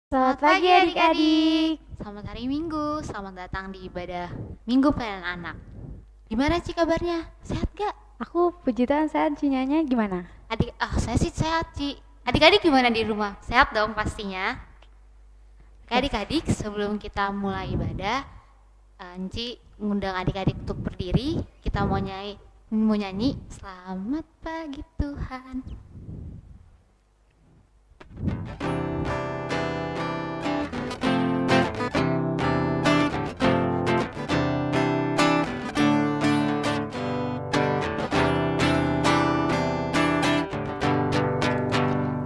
Selamat pagi adik-adik. Selamat hari Minggu, selamat datang di ibadah Minggu Pelayanan Anak. Gimana Ci kabarnya? Sehat gak? Aku puji Tuhan sehat, Cinyanya gimana? Saya sih sehat Ci. Adik-adik gimana di rumah? Sehat dong pastinya. Adik-adik, sebelum kita mulai ibadah, Ci ngundang adik-adik untuk berdiri. Kita mau nyanyi Selamat Pagi Tuhan.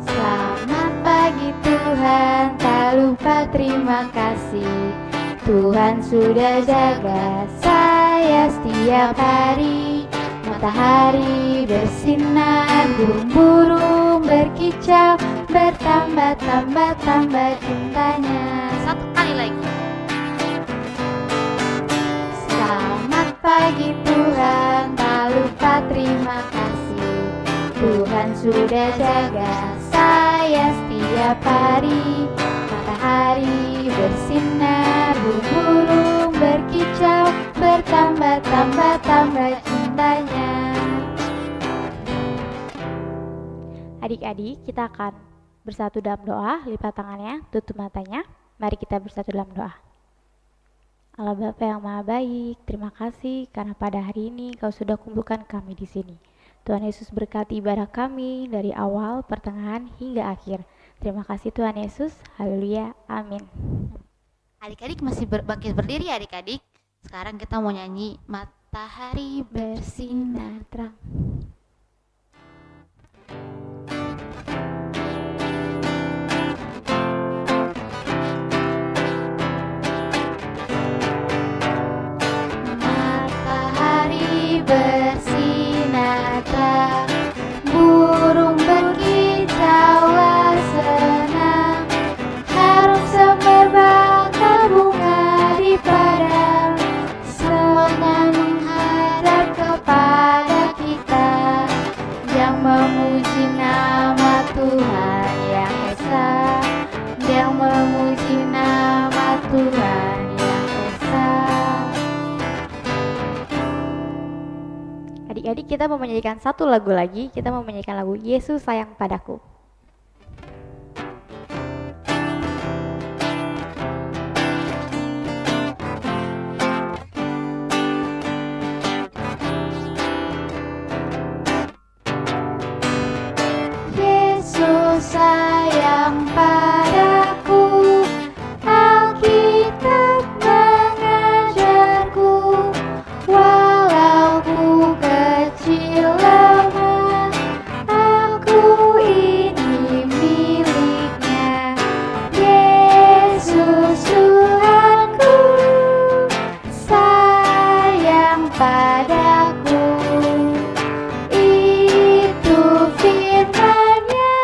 Selamat pagi Tuhan, tak lupa terima kasih. Tuhan sudah jaga saya setiap hari. Matahari bersinar, burung-burung berkicau, bertambah-tambah cintanya. Satu kali lagi. Selamat pagi Tuhan, tak lupa terima kasih. Tuhan sudah jaga saya setiap hari. Matahari bersinar, burung berkicau, bertambah-tambah cintanya. Adik-adik, kita akan bersatu dalam doa. Lipat tangannya, tutup matanya. Mari kita bersatu dalam doa. Allah Bapa yang Maha Baik, terima kasih karena pada hari ini Kau sudah kumpulkan kami di sini. Tuhan Yesus berkati ibadah kami dari awal, pertengahan, hingga akhir. Terima kasih Tuhan Yesus. Haleluya. Amin. Adik-adik masih bangkit berdiri adik-adik. Sekarang kita mau nyanyi Matahari Bersinar Terang. Matahari bersinar terang, burung berkicaulah senang, harum semerbak bunga di padang, semuanya menghadap kepada kita, yang memuji nama Tuhan yang esa, yang memuji nama Tuhan yang esa. Adik-adik, kita mau menyanyikan satu lagu lagi. Kita mau menyanyikan lagu Yesus Sayang Padaku. Yesus sayang padaku, Alkitab mengajarku, walau ku kecil lemah, aku ini miliknya. Yesus Tuhanku, sayang padaku. Itu firman-Nya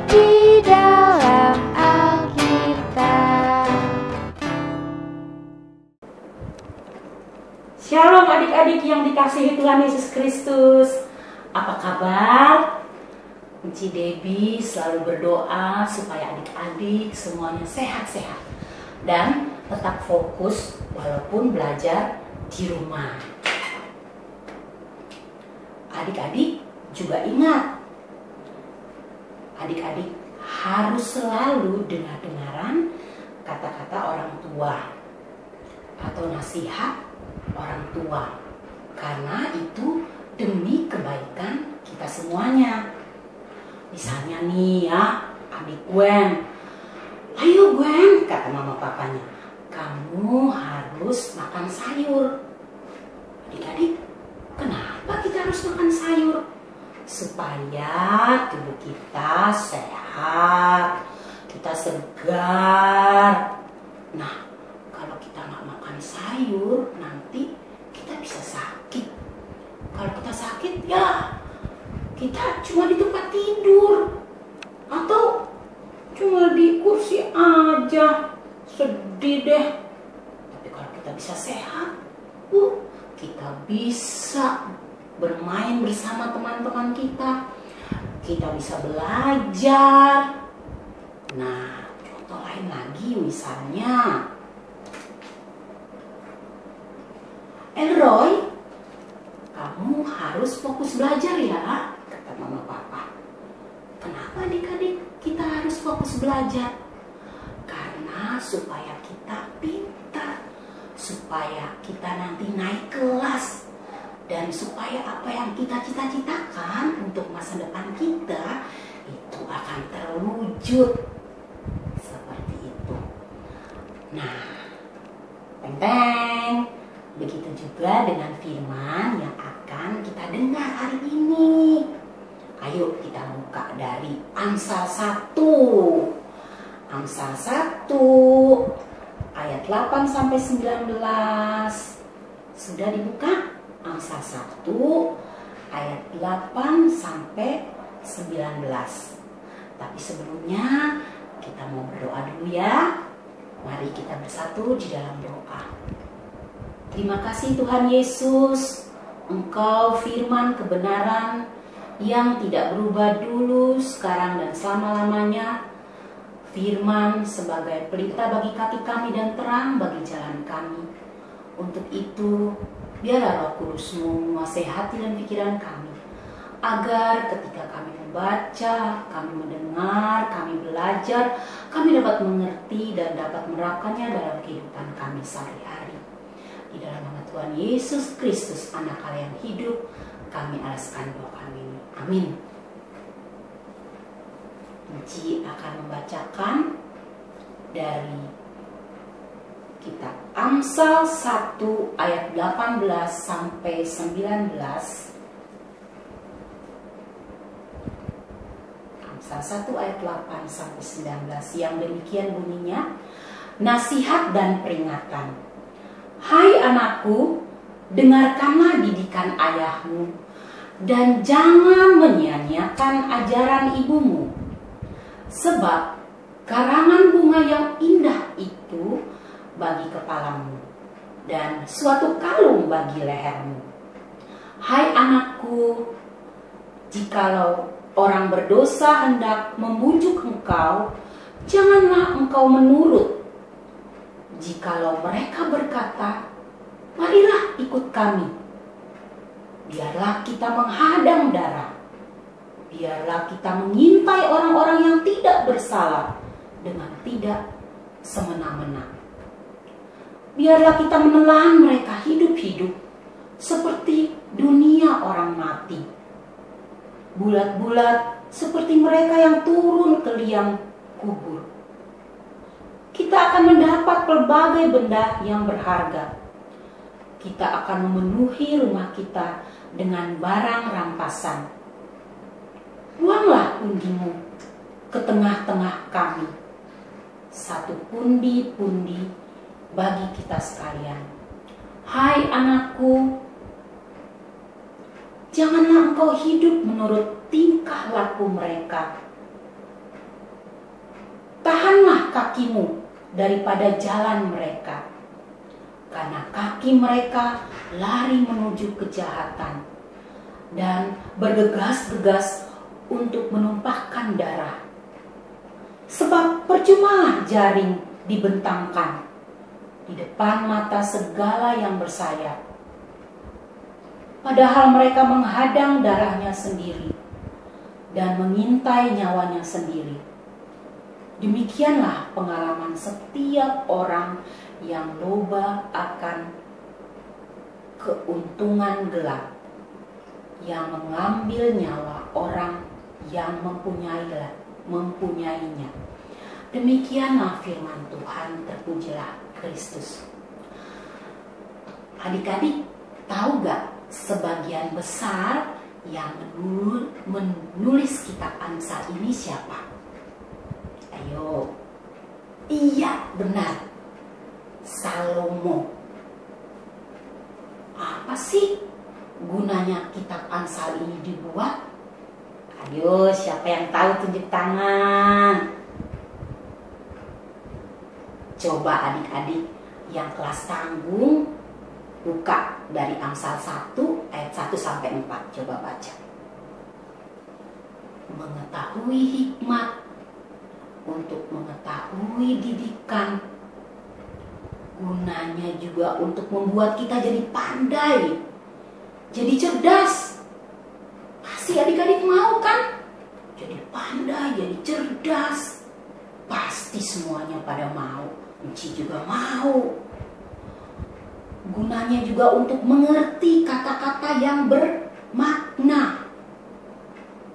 di dalam Alkitab. Shalom adik-adik yang dikasihi Tuhan Yesus Kristus. Apa kabar? Enci Debbie selalu berdoa supaya adik-adik semuanya sehat-sehat dan tetap fokus walaupun belajar di rumah. Adik-adik juga ingat, adik-adik harus selalu dengar-dengaran kata-kata orang tua atau nasihat orang tua, karena itu demi kebaikan kita semuanya. Misalnya nih ya, adik Gwen, ayo Gwen, kata mama papanya, kamu harus makan sayur. Adik-adik, kenapa kita harus makan sayur? Supaya tubuh kita sehat, kita segar. Nah, kalau kita nggak makan sayur, nanti kita bisa sakit. Kalau kita sakit, ya kita cuma di tempat tidur atau cuma di kursi aja, sedih deh. Tapi kalau kita bisa sehat, kita bisa bermain bersama teman-teman kita bisa belajar. Nah, Contoh lain lagi misalnya, Elroy, kamu harus fokus belajar ya, kata mama papa. Kenapa adik-adik kita harus fokus belajar? Karena supaya kita pintar, supaya kita nanti naik kelas, dan supaya apa yang kita cita-citakan untuk masa depan kita itu akan terwujud. Seperti itu. Nah, teng-teng, begitu juga dengan firman yang akan kita dengar hari ini. Ayo kita buka dari Amsal 1. Amsal 1 ayat 8 sampai 19. Sudah dibuka? Amsal 1 ayat 8 sampai 19. Tapi sebelumnya kita mau berdoa dulu ya. Mari kita bersatu di dalam doa. Terima kasih Tuhan Yesus, Engkau firman kebenaran yang tidak berubah dulu, sekarang dan selama-lamanya. Firman sebagai pelita bagi kaki kami dan terang bagi jalan kami. Untuk itu, biarlah Roh Kudus-Mu menguasai hati dan pikiran kami, agar ketika kami membaca, kami mendengar, kami belajar, kami dapat mengerti dan dapat menerapkannya dalam kehidupan kami sehari-hari. Di dalam nama Tuhan Yesus Kristus, Anak Allah yang hidup, kami alaskan doa kami ini. Amin. Enci akan membacakan dari kitab Amsal 1 ayat 18 sampai 19. Amsal 1 ayat 8 sampai 19 yang demikian bunyinya, nasihat dan peringatan. Hai anakku, dengarkanlah didikan ayahmu dan jangan menyia-nyiakan ajaran ibumu. Sebab karangan bunga yang indah itu bagi kepalamu dan suatu kalung bagi lehermu. Hai anakku, jikalau orang berdosa hendak membujuk engkau, janganlah engkau menurut. Jikalau mereka berkata, marilah ikut kami, biarlah kita menghadang darah, biarlah kita mengintai orang-orang yang tidak bersalah dengan tidak semena-mena. Biarlah kita menelan mereka hidup-hidup seperti dunia orang mati. Bulat-bulat seperti mereka yang turun ke liang kubur. Kita akan mendapat pelbagai benda yang berharga. Kita akan memenuhi rumah kita dengan barang rampasan. Buanglah pundimu ke tengah-tengah kami. Satu pundi-pundi bagi kita sekalian. Hai anakku, janganlah engkau hidup menurut tingkah laku mereka. Tahanlah kakimu daripada jalan mereka, karena kaki mereka lari menuju kejahatan dan bergegas-gegas untuk menumpahkan darah. Sebab percumalah jaring dibentangkan di depan mata segala yang bersayap, padahal mereka menghadang darahnya sendiri dan mengintai nyawanya sendiri. Demikianlah pengalaman setiap orang yang loba akan keuntungan gelap, yang mengambil nyawa orang yang mempunyainya. Demikianlah firman Tuhan, terpujilah Kristus. Adik-adik, tahu gak sebagian besar yang menulis kitab Amsal ini siapa? Ayo. Iya, benar. Salomo. Apa sih gunanya kitab Amsal ini dibuat? Ayo, siapa yang tahu tunjuk tangan. Coba adik-adik yang kelas tanggung buka dari Amsal 1 ayat 1 sampai 4. Coba baca. Mengetahui hikmat untuk mengetahui didikan. Gunanya juga untuk membuat kita jadi pandai, jadi cerdas. Pasti adik-adik mau kan? Jadi pandai, jadi cerdas. Pasti semuanya pada mau. Enci juga mau. Gunanya juga untuk mengerti kata-kata yang bermakna,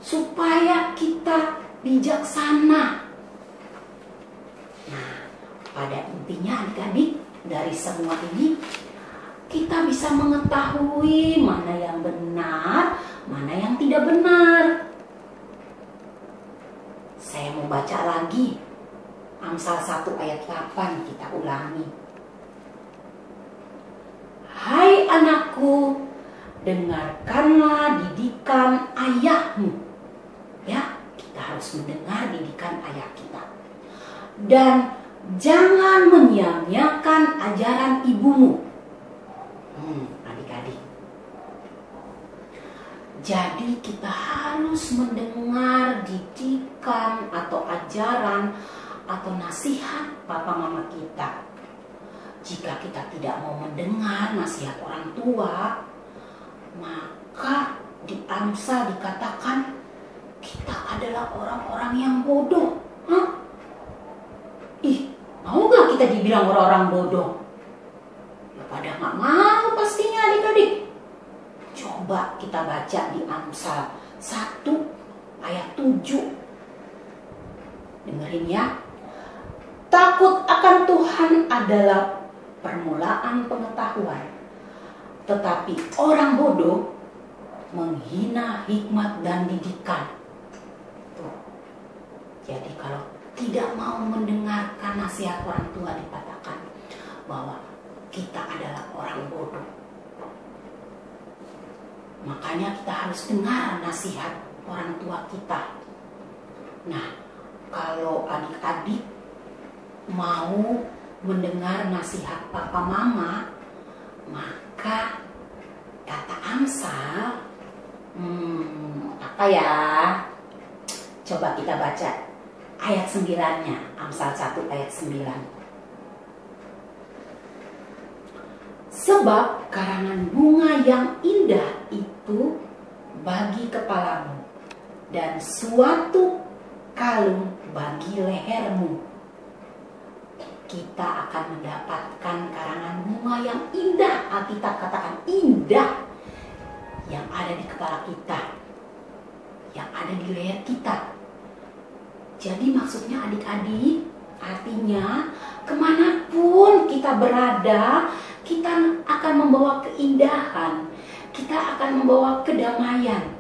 supaya kita bijaksana. Nah, pada intinya adik-adik, dari semua ini kita bisa mengetahui mana yang benar, mana yang tidak benar. Saya mau baca lagi Amsal 1 ayat 8, kita ulangi. Hai anakku, dengarkanlah didikan ayahmu. Ya, kita harus mendengar didikan ayah kita. Dan jangan menyia-nyiakan ajaran ibumu. Adik-adik. Jadi kita harus mendengar didikan atau ajaran atau nasihat papa mama kita. Jika kita tidak mau mendengar nasihat orang tua, maka di Amsal dikatakan kita adalah orang-orang yang bodoh. Mau gak kita dibilang orang-orang bodoh? Ya pada gak mau pastinya adik-adik. Coba kita baca di Amsal 1 ayat 7. Dengerin ya. Takut akan Tuhan adalah permulaan pengetahuan, tetapi orang bodoh menghina hikmat dan didikan. Tuh. Jadi kalau tidak mau mendengarkan nasihat orang tua, dikatakan bahwa kita adalah orang bodoh. Makanya kita harus dengar nasihat orang tua kita. Nah, kalau adik-adik mau mendengar nasihat papa mama, maka kata Amsal, apa ya? Coba kita baca ayat 9-nya, Amsal 1 ayat 9. Sebab karangan bunga yang indah itu bagi kepalamu, dan suatu kalung bagi lehermu. Kita akan mendapatkan karangan bunga yang indah. Alkitab katakan indah, yang ada di kepala kita, yang ada di leher kita. Jadi maksudnya adik-adik, artinya kemanapun kita berada, kita akan membawa keindahan, kita akan membawa kedamaian.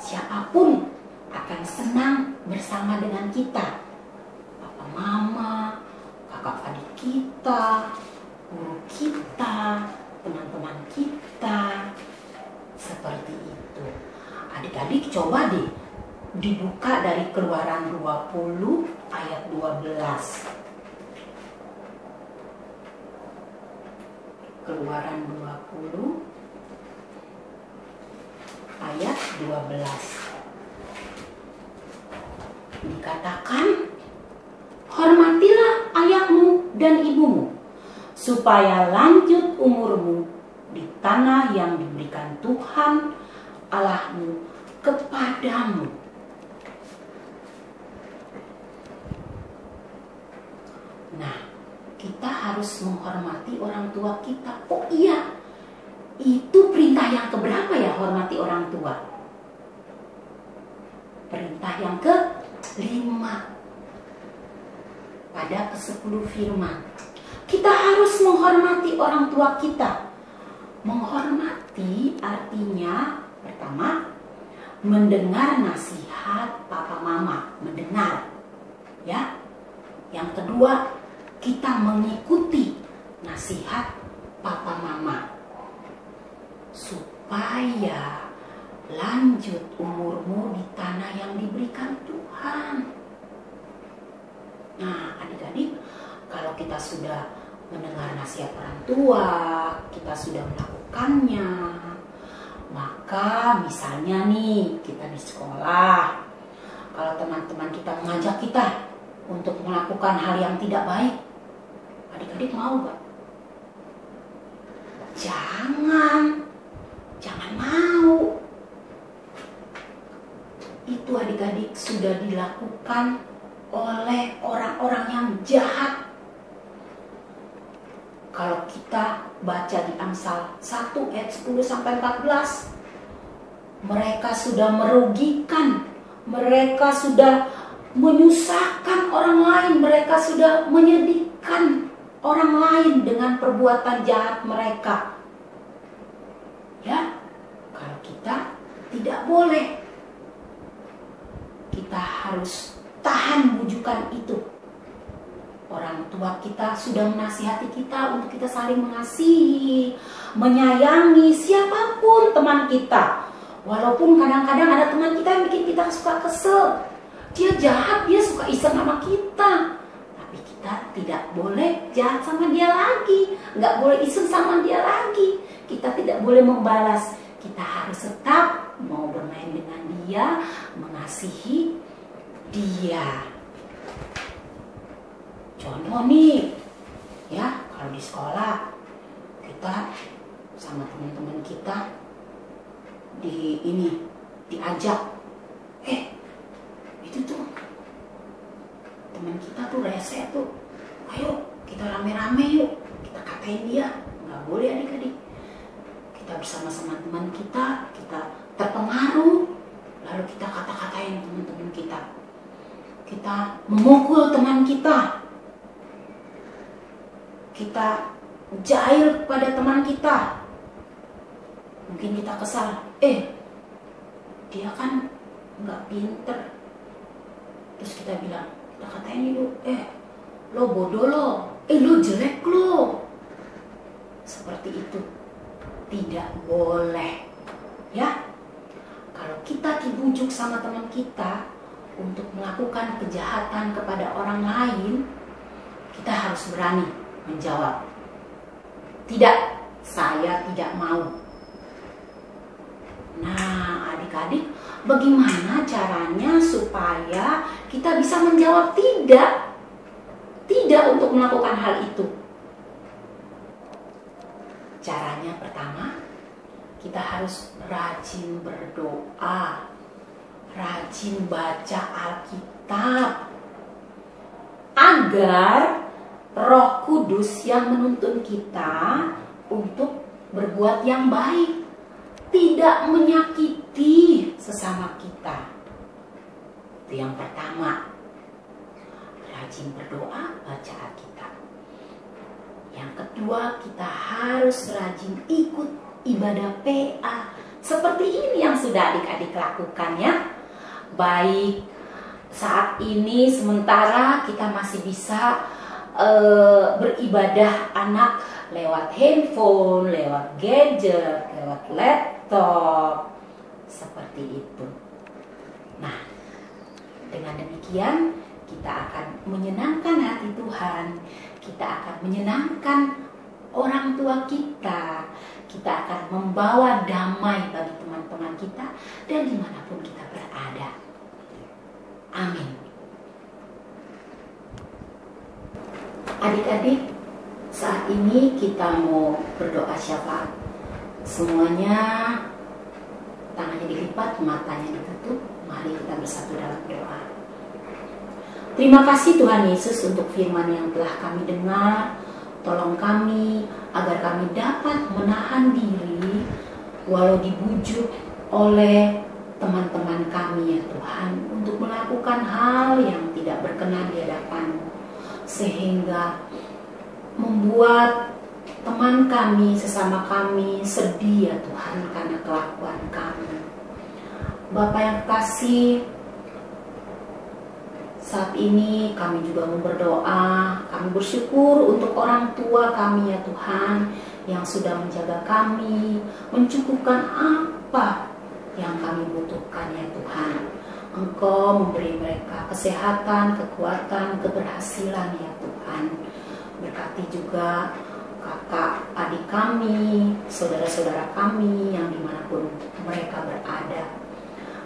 Siapapun akan senang bersama dengan kita. Papa mama, kakak adik kita, guru kita, teman-teman kita. Seperti itu. Adik-adik coba deh dibuka dari Keluaran 20 ayat 12. Keluaran 20 ayat 12. Dikatakan, hormatilah ayahmu dan ibumu, supaya lanjut umurmu di tanah yang diberikan Tuhan Allahmu kepadamu. Nah, kita harus menghormati orang tua kita. Oh iya, itu perintah yang keberapa ya, hormati orang tua? Perintah yang ke-5 pada ke-10 firman. Kita harus menghormati orang tua kita. Menghormati artinya pertama, mendengar nasihat papa mama, mendengar. Ya. Yang kedua, kita mengikuti nasihat papa mama supaya lanjut umurmu di tanah yang diberikan Tuhan. Nah, adik-adik, kalau kita sudah mendengar nasihat orang tua, kita sudah melakukannya, maka misalnya nih kita di sekolah, kalau teman-teman kita mengajak kita untuk melakukan hal yang tidak baik, adik-adik mau gak? Jangan mau. Itu adik-adik sudah dilakukan oleh orang-orang yang jahat. Kalau kita baca di Amsal 1 ayat 10-14, mereka sudah merugikan, mereka sudah menyusahkan orang lain, mereka sudah menyedihkan orang lain dengan perbuatan jahat mereka. Ya, kalau kita tidak boleh. Kita harus tahan bujukan itu. Orang tua kita sudah menasihati kita untuk kita saling mengasihi, menyayangi siapapun teman kita. Walaupun kadang-kadang ada teman kita yang bikin kita suka kesel. Dia jahat, dia suka iseng sama kita. Tapi kita tidak boleh jahat sama dia lagi. Nggak boleh iseng sama dia lagi. Kita tidak boleh membalas. Kita harus tetap mau bermain dengan dia, mengasihi dia. Contoh nih, ya kalau di sekolah kita sama teman-teman kita diajak, itu tuh teman kita tuh rese tuh, ayo kita rame-rame yuk, kita katain dia. Nggak boleh adik-adik. Kita bersama-sama teman kita terpengaruh, lalu kita kata-katain teman-teman kita. Kita memukul teman kita. Kita jahil kepada teman kita. Mungkin kita kesal, dia kan nggak pinter. Terus kita bilang, kita katain dulu, lo bodoh lo, lo jelek lo. Seperti itu. Tidak boleh. Ya, kalau kita dibujuk sama teman kita untuk melakukan kejahatan kepada orang lain, kita harus berani menjawab, tidak, saya tidak mau. Nah, adik-adik, bagaimana caranya supaya kita bisa menjawab tidak untuk melakukan hal itu? Caranya pertama, kita harus rajin berdoa, rajin baca Alkitab, agar Roh Kudus yang menuntun kita untuk berbuat yang baik, tidak menyakiti sesama kita. Itu yang pertama. Rajin berdoa, baca Alkitab. Yang kedua, kita harus rajin ikut ibadah PA. Seperti ini yang sudah adik-adik lakukan ya. Baik saat ini sementara kita masih bisa beribadah anak lewat handphone, lewat gadget, lewat laptop, seperti itu. Nah, dengan demikian kita akan menyenangkan hati Tuhan, kita akan menyenangkan orang tua kita, kita akan membawa damai bagi teman-teman kita dan dimanapun kita berada. Amin. Adik-adik, saat ini kita mau berdoa syafaat. Semuanya tangannya dilipat, matanya ditutup. Mari kita bersatu dalam doa. Terima kasih Tuhan Yesus untuk firman yang telah kami dengar. Tolong kami agar kami dapat menahan diri walau dibujuk oleh teman-teman kami ya Tuhan, untuk melakukan hal yang tidak berkenan di hadapan-Mu, sehingga membuat teman kami, sesama kami sedih ya Tuhan karena kelakuan kami. Bapa yang kasih, saat ini kami juga mau berdoa, kami bersyukur untuk orang tua kami ya Tuhan, yang sudah menjaga kami, mencukupkan apa yang kami butuhkan ya Tuhan. Engkau memberi mereka kesehatan, kekuatan, keberhasilan ya Tuhan. Berkati juga kakak adik kami, saudara-saudara kami yang dimanapun mereka berada.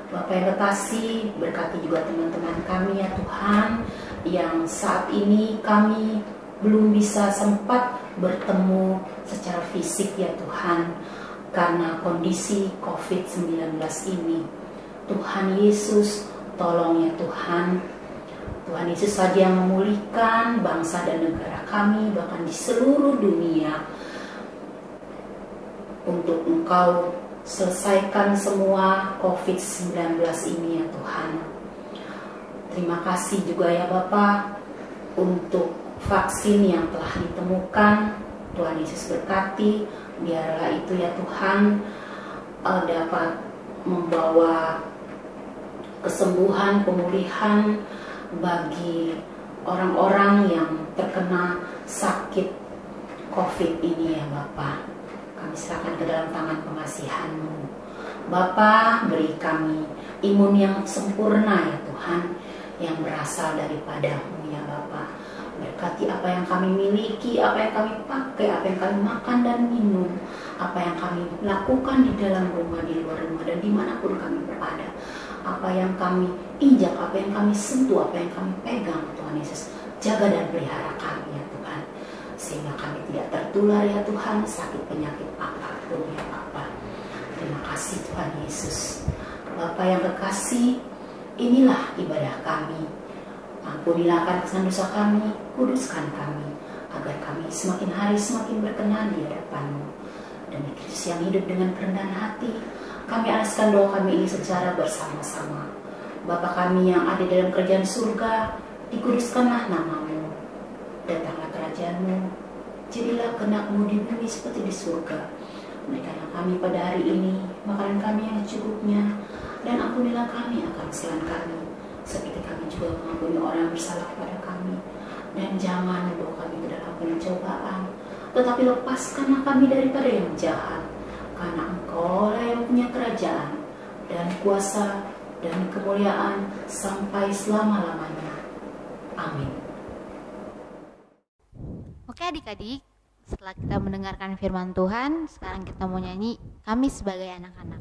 Bapak yang kekasih, berkati juga teman-teman kami ya Tuhan, yang saat ini kami belum bisa sempat bertemu secara fisik ya Tuhan, karena kondisi COVID-19 ini. Tuhan Yesus, tolong ya Tuhan. Tuhan Yesus saja yang memulihkan bangsa dan negara kami, bahkan di seluruh dunia. Untuk Engkau selesaikan semua COVID-19 ini ya Tuhan. Terima kasih juga ya Bapak untuk vaksin yang telah ditemukan. Tuhan Yesus berkati, biarlah itu ya Tuhan dapat membawa kesembuhan, pemulihan bagi orang-orang yang terkena sakit COVID ini ya Bapak. Kami serahkan ke dalam tangan pengasihan-Mu. Bapa, beri kami imun yang sempurna ya Tuhan, yang berasal daripada-Mu ya Bapa. Berkati apa yang kami miliki, apa yang kami pakai, apa yang kami makan dan minum, apa yang kami lakukan di dalam rumah, di luar rumah, dan dimanapun kami berada. Apa yang kami injak, apa yang kami sentuh, apa yang kami pegang, Tuhan Yesus, jaga dan pelihara kami ya Tuhan, sehingga kami tidak tertular ya Tuhan sakit penyakit apapun ya Bapa. Terima kasih Tuhan Yesus. Bapa yang kekasih, inilah ibadah kami. Ampunilah akan kesalahan dosa kami, kuduskan kami, agar kami semakin hari semakin berkenan di hadapan-Mu. Demi Kristus yang hidup dengan kerendahan hati, kami alaskan doa kami ini secara bersama-sama. Bapa kami yang ada dalam kerajaan surga, dikuduskanlah nama-Mu. Datanglah kerajaan-Mu, jadilah kehendak-Mu di bumi seperti di surga. Berikanlah kami pada hari ini makanan kami yang secukupnya, dan ampunilah kami akan kesalahan kami, seperti kami juga mengampuni orang yang bersalah kepada kami. Dan jangan membawa kami ke dalam pencobaan, tetapi lepaskanlah kami daripada yang jahat. Karena Engkau lah yang punya kerajaan dan kuasa dan kemuliaan sampai selama-lamanya. Amin. Oke adik-adik, setelah kita mendengarkan firman Tuhan, sekarang kita mau nyanyi Kami Sebagai Anak-anak.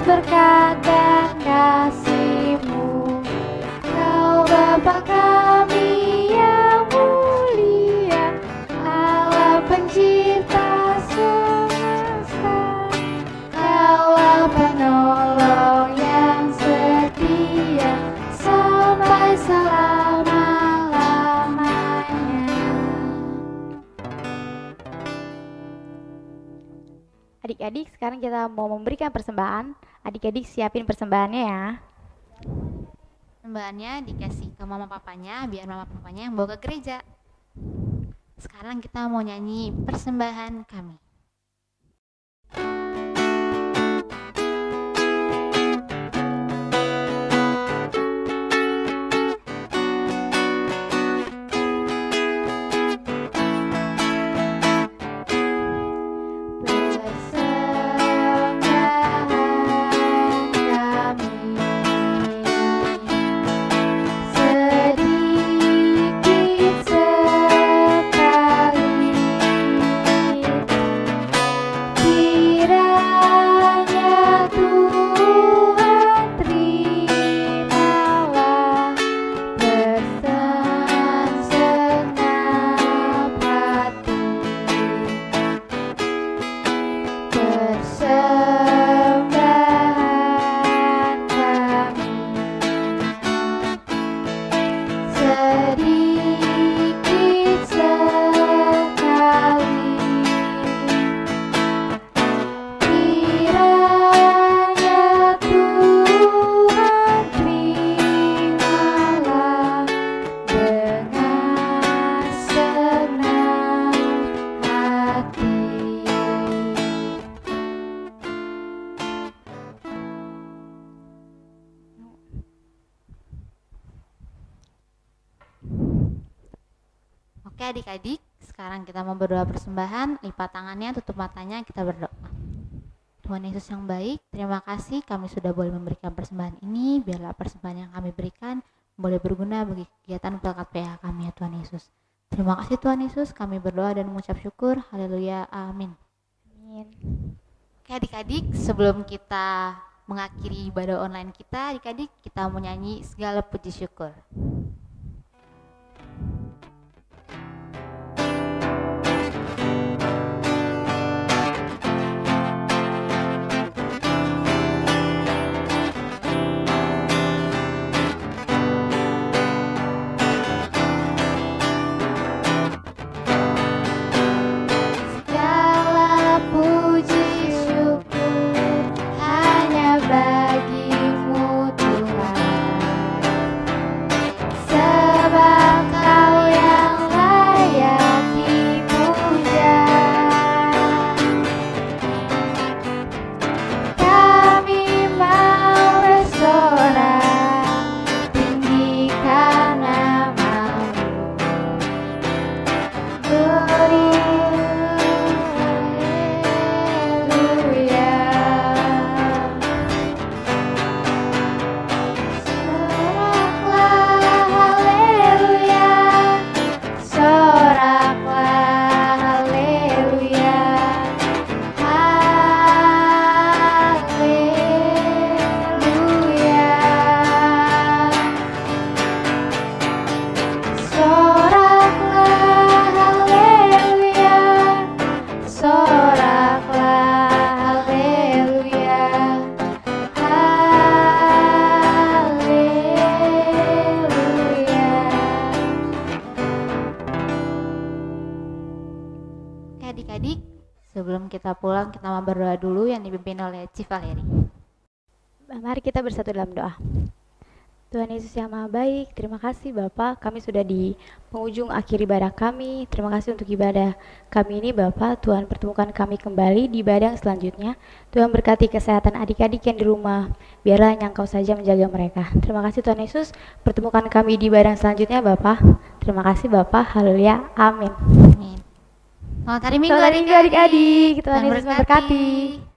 Berkat dan kasih-Mu, Kau Bapa kami yang mulia, Allah pencipta semesta. Kaulah penolong yang setia sampai selama-lamanya. Adik-adik, sekarang kita mau memberikan persembahan. Adik-adik siapin persembahannya ya. Persembahannya dikasih ke mama papanya, biar mama papanya yang bawa ke gereja. Sekarang kita mau nyanyi persembahan kami. Sedikit sekali Oke adik-adik, sekarang kita mau berdoa persembahan. Lipat tangannya, tutup matanya, kita berdoa. Tuhan Yesus yang baik, terima kasih kami sudah boleh memberikan persembahan ini. Biarlah persembahan yang kami berikan boleh berguna bagi kegiatan pelkat PH kami ya Tuhan Yesus. Terima kasih Tuhan Yesus, kami berdoa dan mengucap syukur. Haleluya, amin. Amin. Oke adik-adik, sebelum kita mengakhiri ibadah online kita, adik-adik kita mau nyanyi segala puji syukur. Adik-adik, sebelum kita pulang kita mau berdoa dulu yang dipimpin oleh Chief Valeri. Mari kita bersatu dalam doa. Tuhan Yesus yang Maha Baik, terima kasih Bapak, kami sudah di penghujung akhir ibadah kami. Terima kasih untuk ibadah kami ini Bapak. Tuhan pertemukan kami kembali di ibadah yang selanjutnya. Tuhan berkati kesehatan adik-adik yang di rumah, biarlah hanya Engkau saja menjaga mereka. Terima kasih Tuhan Yesus, pertemukan kami di ibadah yang selanjutnya Bapak. Terima kasih Bapak, haleluya, amin. Amin. Selamat hari Minggu Selamat hari Minggu adik-adik, Tuhan Tuhan Yesus memberkati.